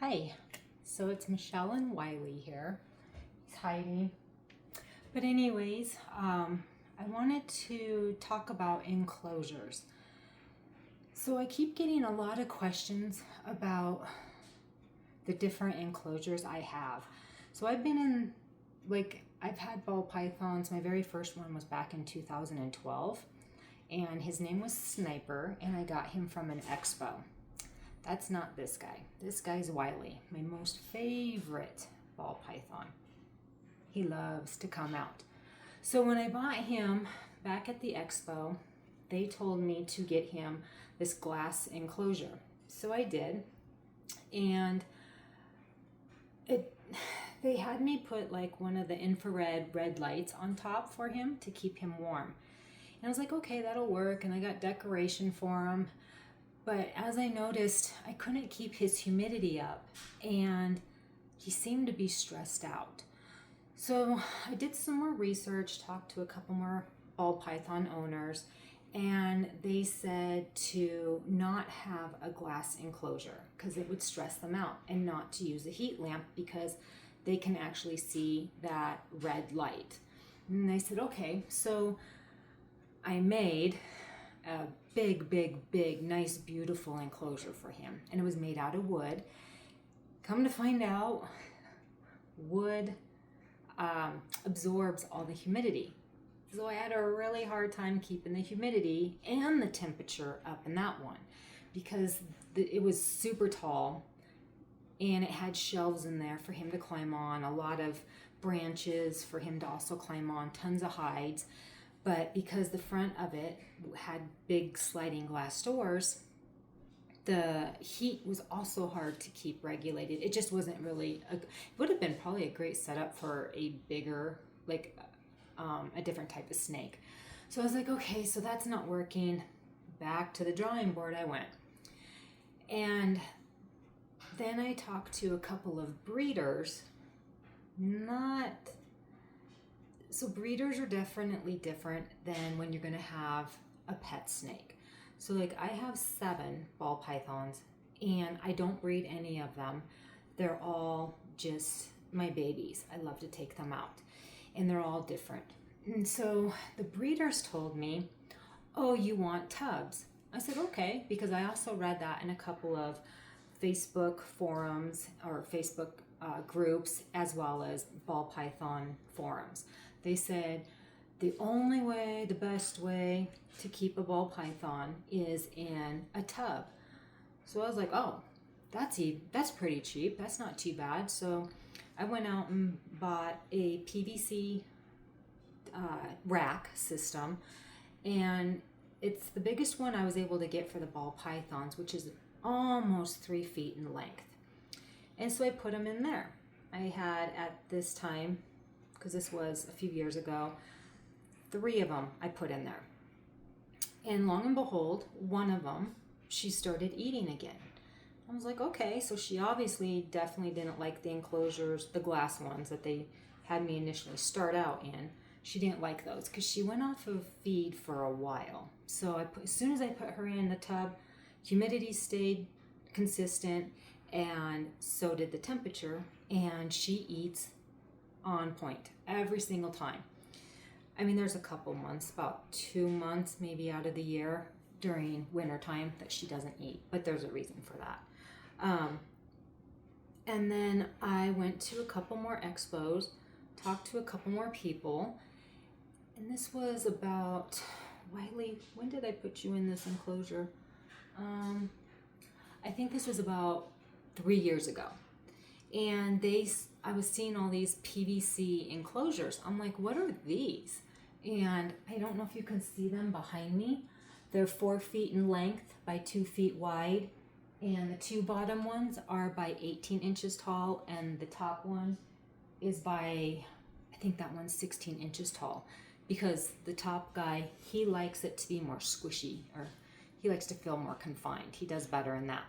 Hi, so it's Michelle and Wiley here. He's hiding. But anyways, I wanted to talk about enclosures. So I keep getting a lot of questions about the different enclosures I have. So I've been in, I've had ball pythons. My very first one was back in 2012, and his name was Sniper, and I got him from an expo. That's not this guy. This guy's Wiley, my most favorite ball python. He loves to come out. So when I bought him back at the expo, they told me to get him this glass enclosure. So I did. And they had me put like one of the infrared red lights on top for him to keep him warm. And I was like, okay, that'll work. And I got decoration for him. But as I noticed, I couldn't keep his humidity up and he seemed to be stressed out. So I did some more research, talked to a couple more ball python owners, and they said to not have a glass enclosure because it would stress them out, and not to use a heat lamp because they can actually see that red light. And I said, okay. So I made a big, nice, beautiful enclosure for him. And it was made out of wood. Come to find out, wood absorbs all the humidity. So I had a really hard time keeping the humidity and the temperature up in that one because it was super tall and it had shelves in there for him to climb on, a lot of branches for him to also climb on, tons of hides. But because the front of it had big sliding glass doors, the heat was also hard to keep regulated. It just wasn't really, it would have been probably a great setup for a bigger, a different type of snake. So I was like, okay, so that's not working. Back to the drawing board I went. And then I talked to a couple of breeders, So breeders are definitely different than when you're going to have a pet snake. So I have 7 ball pythons and I don't breed any of them. They're all just my babies. I love to take them out and they're all different. And so the breeders told me, oh, you want tubs? I said, okay, because I also read that in a couple of Facebook forums or Facebook groups, as well as ball python forums. They said the best way to keep a ball python is in a tub. So I was like, oh, that's pretty cheap. That's not too bad. So I went out and bought a PVC rack system, and it's the biggest one I was able to get for the ball pythons, which is almost 3 feet in length. And so I put them in there. I had at this time, because this was a few years ago, 3 of them I put in there. And long and behold, one of them, she started eating again. I was like, okay, so she obviously definitely didn't like the enclosures, the glass ones that they had me initially start out in. She didn't like those because she went off of feed for a while. So as soon as I put her in the tub, humidity stayed consistent and so did the temperature, and she eats on point every single time. I mean, there's a couple months, about 2 months maybe out of the year during winter time that she doesn't eat, but there's a reason for that. And then I went to a couple more expos, talked to a couple more people, and this was about, Wiley, when did I put you in this enclosure? I think this was about 3 years ago. And I was seeing all these PVC enclosures. I'm like, what are these? And I don't know if you can see them behind me. They're 4 feet in length by 2 feet wide. And the 2 bottom ones are by 18 inches tall. And the top one is by, I think that one's 16 inches tall. Because the top guy, he likes it to be more squishy, or he likes to feel more confined. He does better in that.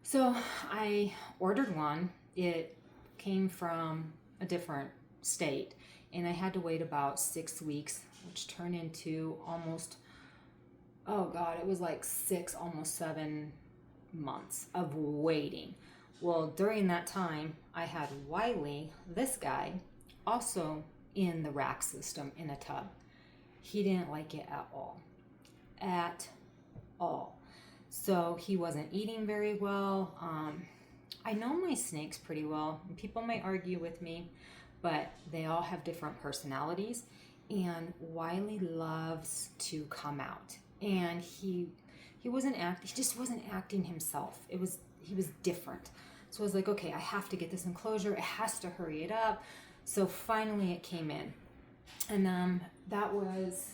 So I ordered one. It came from a different state, and I had to wait about 6 weeks, which turned into almost, oh God, it was like 6, almost 7 months of waiting. Well, during that time, I had Wiley, this guy, also in the rack system in a tub. He didn't like it at all. At all. So he wasn't eating very well. I know my snakes pretty well. People might argue with me, but they all have different personalities. And Wiley loves to come out. And he just wasn't acting himself. He was different. So I was like, okay, I have to get this enclosure. It has to hurry it up. So finally it came in. And that was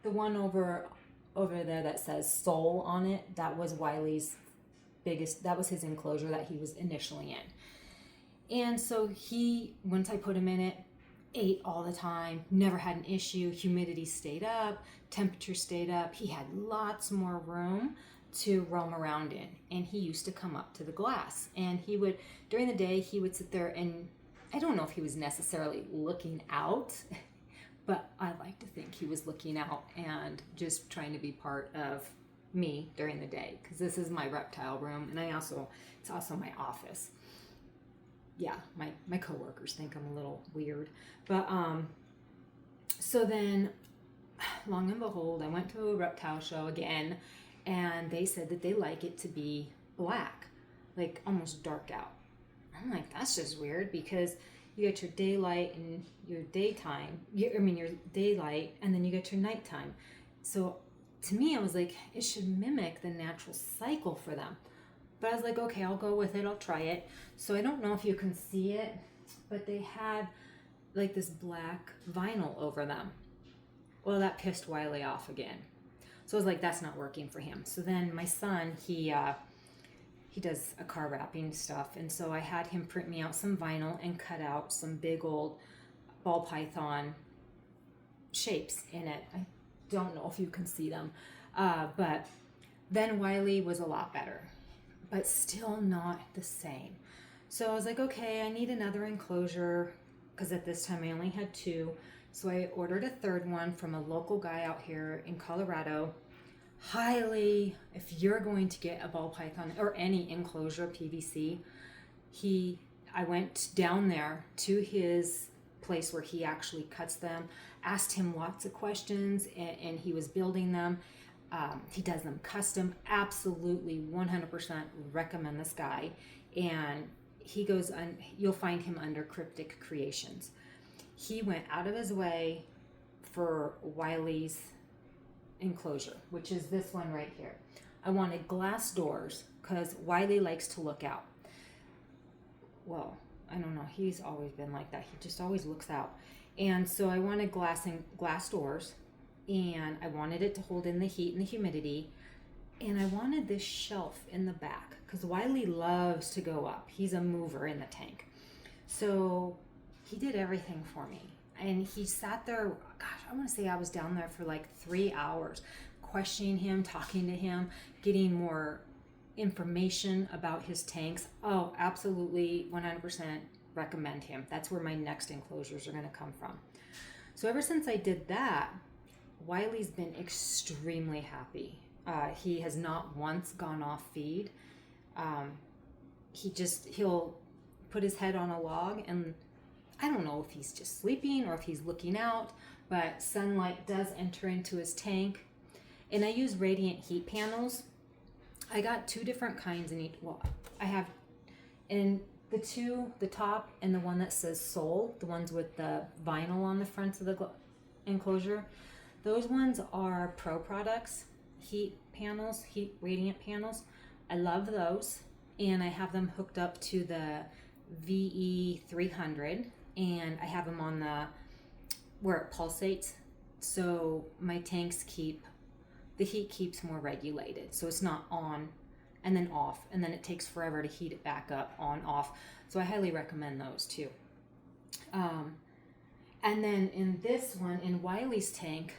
the one over there that says soul on it. That was Wiley's that was his enclosure that he was initially in. And so once I put him in it, ate all the time, never had an issue. Humidity stayed up, temperature stayed up. He had lots more room to roam around in. And he used to come up to the glass. And during the day, he would sit there, and I don't know if he was necessarily looking out, but I like to think he was looking out and just trying to be part of me during the day, because this is my reptile room, and it's also my office. Yeah, my coworkers think I'm a little weird. But so then, long and behold, I went to a reptile show again, and they said that they like it to be black, like almost dark out. I'm like, that's just weird, because you get your daylight and your daytime, your daylight, and then you get your nighttime. So to me, I was like, it should mimic the natural cycle for them. But I was like, okay, I'll go with it. I'll try it. So I don't know if you can see it, but they had like this black vinyl over them. Well, that pissed Wiley off again. So I was like, that's not working for him. So then my son, he does a car wrapping stuff. And so I had him print me out some vinyl and cut out some big old ball python shapes in it. I don't know if you can see them. But then Wiley was a lot better, but still not the same. So I was like, okay, I need another enclosure, because at this time I only had 2. So I ordered a third one from a local guy out here in Colorado. If you're going to get a ball python or any enclosure PVC, I went down there to his place where he actually cuts them, asked him lots of questions, and he was building them. He does them custom. Absolutely 100% recommend this guy. And you'll find him under Cryptic Creations. He went out of his way for Wiley's enclosure, which is this one right here. I wanted glass doors because Wiley likes to look out. Well, I don't know. He's always been like that. He just always looks out. And so I wanted glass doors, and I wanted it to hold in the heat and the humidity. And I wanted this shelf in the back because Wiley loves to go up. He's a mover in the tank. So he did everything for me. And he sat there, gosh, I want to say I was down there for like 3 hours, questioning him, talking to him, getting more information about his tanks. Oh, absolutely 100% recommend him. That's where my next enclosures are going to come from. So ever since I did that, Wiley's been extremely happy. He has not once gone off feed. He'll put his head on a log, and I don't know if he's just sleeping or if he's looking out, but sunlight does enter into his tank. And I use radiant heat panels. I got 2 different kinds in each. Well, I have in the top and the one that says soul, the ones with the vinyl on the front of the enclosure. Those ones are Pro Products heat radiant panels. I love those, and I have them hooked up to the VE300, and I have them on where it pulsates, so my tanks the heat keeps more regulated, so it's not on and then off, and then it takes forever to heat it back up, on, off. So I highly recommend those too. And then in this one, in Wiley's tank,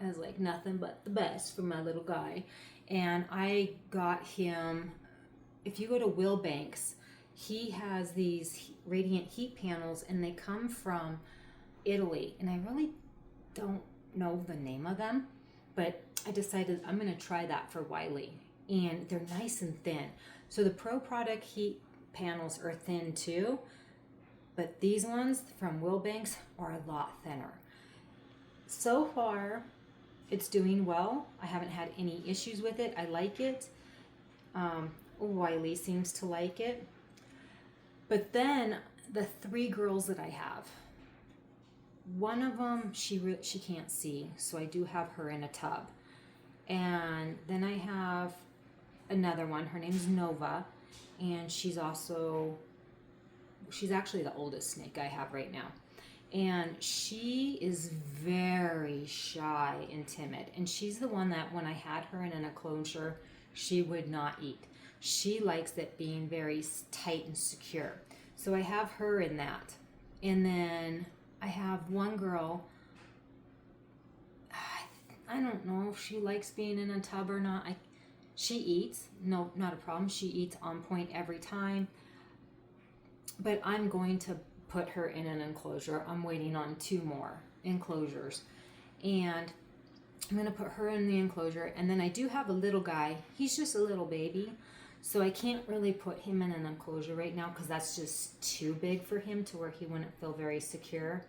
I was like, nothing but the best for my little guy. And I got him, if you go to Will Banks, he has these radiant heat panels, and they come from Italy. And I really don't know the name of them, but I decided I'm going to try that for Wiley. and they're nice and thin. So the Pro Product heat panels are thin too, but these ones from Wilbanks are a lot thinner. So far, it's doing well. I haven't had any issues with it. I like it. Wiley seems to like it. But then the 3 girls that I have, one of them she can't see, so I do have her in a tub. And then I have another one. Her name's Nova, and she's actually the oldest snake I have right now. And she is very shy and timid. And she's the one that when I had her in an enclosure, she would not eat. She likes it being very tight and secure. So I have her in that. And then I have one girl, I don't know if she likes being in a tub or not. She eats, no, not a problem. She eats on point every time. But I'm going to put her in an enclosure. I'm waiting on 2 more enclosures. And I'm going to put her in the enclosure. And then I do have a little guy. He's just a little baby. So I can't really put him in an enclosure right now because that's just too big for him to where he wouldn't feel very secure.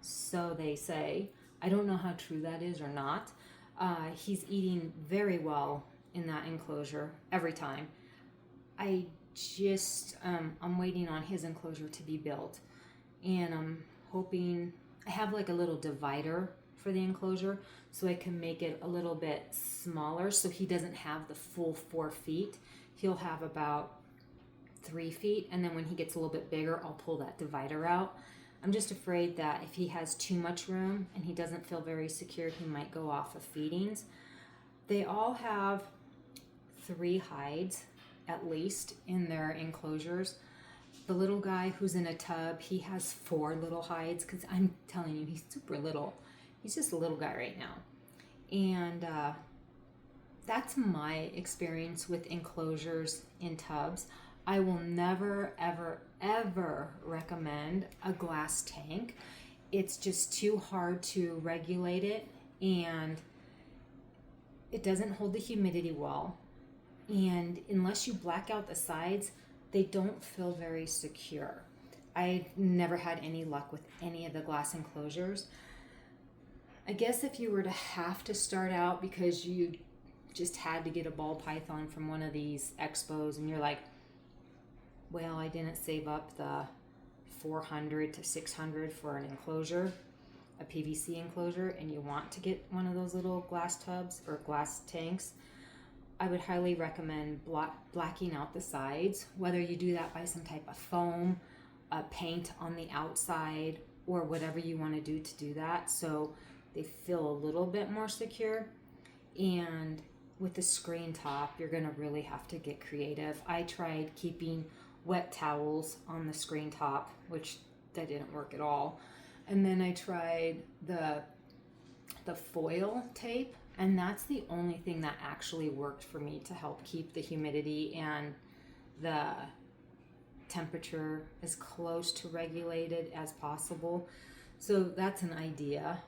So they say. I don't know how true that is or not. He's eating very well in that enclosure every time. I'm waiting on his enclosure to be built. And I'm hoping, I have like a little divider for the enclosure so I can make it a little bit smaller so he doesn't have the full 4 feet. He'll have about 3 feet, and then when he gets a little bit bigger, I'll pull that divider out. I'm just afraid that if he has too much room and he doesn't feel very secure, he might go off of feedings. They all have 3 hides at least in their enclosures. The little guy who's in a tub, he has 4 little hides because I'm telling you, he's super little. He's just a little guy right now. And that's my experience with enclosures in tubs. I will never, ever, ever recommend a glass tank. It's just too hard to regulate it, and it doesn't hold the humidity well. And unless you black out the sides, they don't feel very secure. I've never had any luck with any of the glass enclosures. I guess if you were to have to start out because you just had to get a ball python from one of these expos and you're like, well, I didn't save up the $400 to $600 for an enclosure, a PVC enclosure, and you want to get one of those little glass tubs or glass tanks, I would highly recommend blacking out the sides, whether you do that by some type of foam, a paint on the outside, or whatever you want to do that so they feel a little bit more secure. And with the screen top, you're going to really have to get creative. I tried keeping wet towels on the screen top, which that didn't work at all. And then I tried the foil tape, and that's the only thing that actually worked for me to help keep the humidity and the temperature as close to regulated as possible. So that's an idea.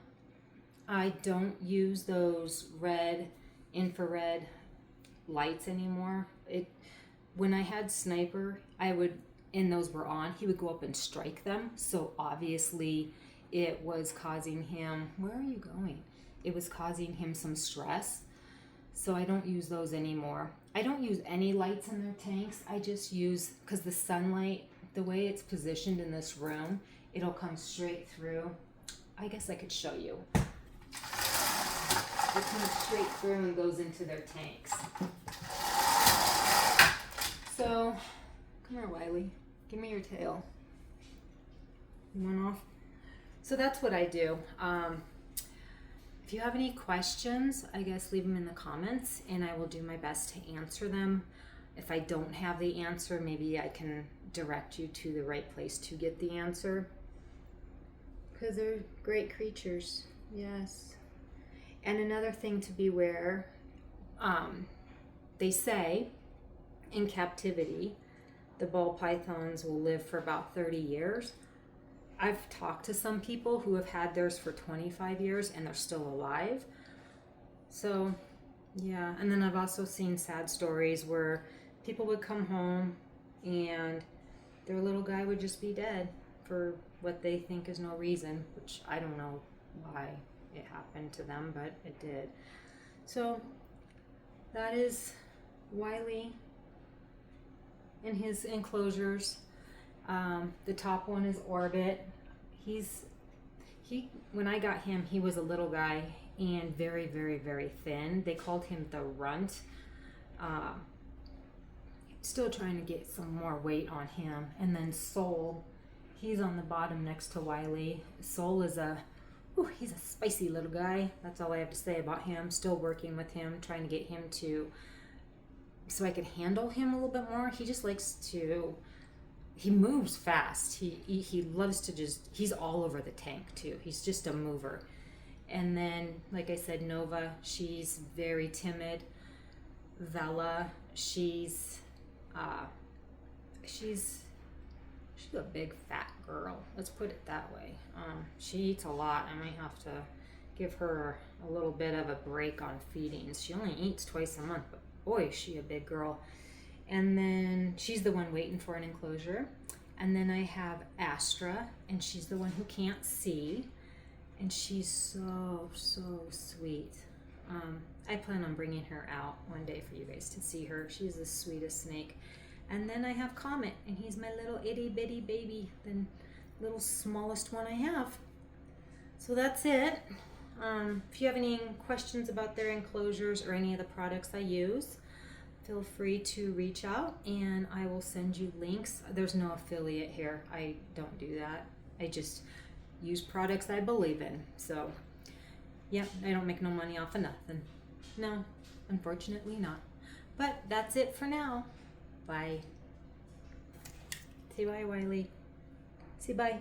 I don't use those red infrared lights anymore. When I had Sniper, and those were on, he would go up and strike them. So obviously it was causing him, where are you going? It was causing him some stress. So I don't use those anymore. I don't use any lights in their tanks. I just use, because the sunlight, the way it's positioned in this room, it'll come straight through. I guess I could show you. It comes straight through and goes into their tanks. So, come here, Wiley. Give me your tail. You went off? So that's what I do. If you have any questions, I guess leave them in the comments and I will do my best to answer them. If I don't have the answer, maybe I can direct you to the right place to get the answer. Because they're great creatures, yes. And another thing to beware, they say in captivity, the ball pythons will live for about 30 years. I've talked to some people who have had theirs for 25 years and they're still alive. So Yeah, and then I've also seen sad stories where people would come home and their little guy would just be dead for what they think is no reason, which I don't know why it happened to them, but it did. So that is Wiley and his enclosures. The top one is Orbit. He when I got him, he was a little guy and very, very, very thin. They called him the runt. Um, Still trying to get some more weight on him. And then Soul, he's on the bottom next to Wiley. Soul is he's a spicy little guy. That's all I have to say about him. Still working with him, trying to get him so I could handle him a little bit more. He just likes to, he moves fast. He loves to he's all over the tank too. He's just a mover. And then, like I said, Nova, she's very timid. Vela, she's a big fat girl. Let's put it that way. She eats a lot. I might have to give her a little bit of a break on feedings. She only eats twice a month, but boy, is she a big girl. And then she's the one waiting for an enclosure. And then I have Astra, and she's the one who can't see. And she's so, so sweet. I plan on bringing her out one day for you guys to see her. She's the sweetest snake. And then I have Comet, and he's my little itty bitty baby, the little smallest one I have. So that's it. If you have any questions about their enclosures or any of the products I use, feel free to reach out and I will send you links. There's no affiliate here. I don't do that. I just use products I believe in. So, yeah, I don't make no money off of nothing. No, unfortunately not. But that's it for now. Bye. Say bye, Wiley. Say bye.